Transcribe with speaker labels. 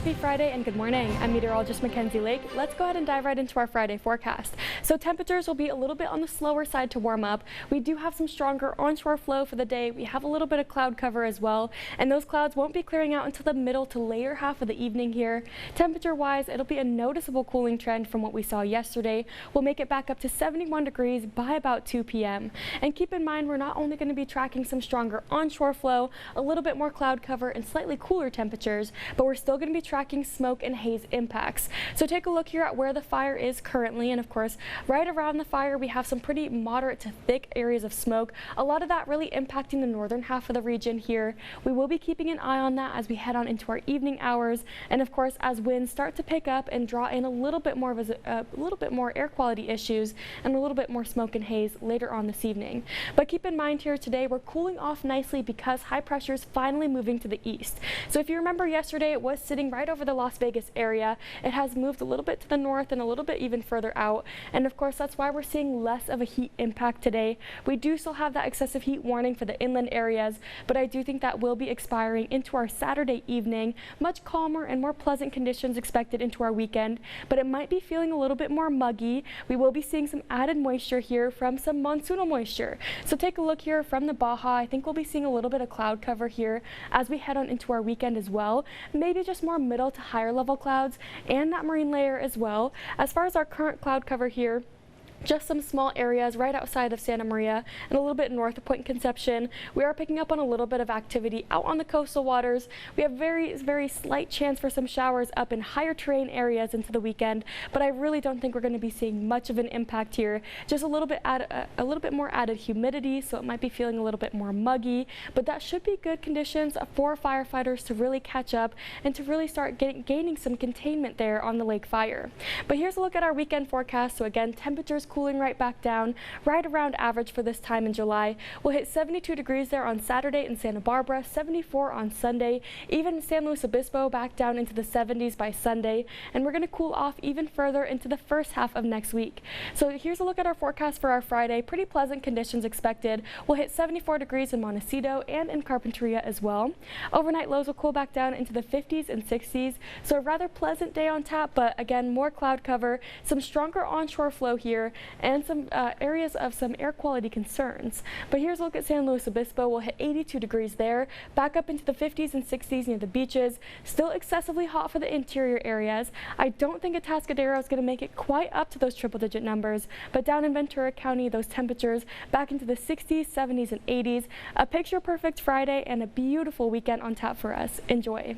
Speaker 1: Happy Friday and good morning. I'm meteorologist Mackenzie Lake. Let's go ahead and dive right into our Friday forecast. So temperatures will be a little bit on the slower side to warm up. We do have some stronger onshore flow for the day. We have a little bit of cloud cover as well, and those clouds won't be clearing out until the middle to later half of the evening here. Temperature wise, it'll be a noticeable cooling trend from what we saw yesterday. We'll make it back up to 71 degrees by about 2 p.m. And keep in mind, we're not only going to be tracking some stronger onshore flow, a little bit more cloud cover and slightly cooler temperatures, but we're still going to be tracking smoke and haze impacts. So take a look here at where the fire is currently, and of course right around the fire we have some pretty moderate to thick areas of smoke, a lot of that really impacting the northern half of the region here. We will be keeping an eye on that as we head on into our evening hours, and of course as winds start to pick up and draw in a little bit more air quality issues and a little bit more smoke and haze later on this evening. But keep in mind here today we're cooling off nicely because high pressure is finally moving to the east. So if you remember yesterday, it was sitting right over the Las Vegas area. It has moved a little bit to the north and a little bit even further out, and of course that's why we're seeing less of a heat impact today. We do still have that excessive heat warning for the inland areas, but I do think that will be expiring into our Saturday evening. Much calmer and more pleasant conditions expected into our weekend, but it might be feeling a little bit more muggy. We will be seeing some added moisture here from some monsoonal moisture. So take a look here from the Baja. I think we'll be seeing a little bit of cloud cover here as we head on into our weekend as well. Maybe just more middle to higher level clouds and that marine layer as well. As far as our current cloud cover here, just some small areas right outside of Santa Maria and a little bit north of Point Conception. We are picking up on a little bit of activity out on the coastal waters. We have very slight chance for some showers up in higher terrain areas into the weekend, but I really don't think we're going to be seeing much of an impact here. Just a little bit more added humidity, so it might be feeling a little bit more muggy, but that should be good conditions for firefighters to really catch up and to really start gaining some containment there on the lake fire. But here's a look at our weekend forecast. So again, temperatures cooling right back down, right around average for this time in July. We'll hit 72 degrees there on Saturday in Santa Barbara, 74 on Sunday, even San Luis Obispo back down into the 70s by Sunday, and we're going to cool off even further into the first half of next week. So here's a look at our forecast for our Friday. Pretty pleasant conditions expected. We'll hit 74 degrees in Montecito and in Carpinteria as well. Overnight lows will cool back down into the 50s and 60s, so a rather pleasant day on tap, but again, more cloud cover, some stronger onshore flow here, and some areas of some air quality concerns. But here's a look at San Luis Obispo. We'll hit 82 degrees there, back up into the 50s and 60s near the beaches. Still excessively hot for the interior areas. I don't think Atascadero is going to make it quite up to those triple-digit numbers, but down in Ventura County, those temperatures back into the 60s, 70s, and 80s. A picture-perfect Friday and a beautiful weekend on tap for us. Enjoy.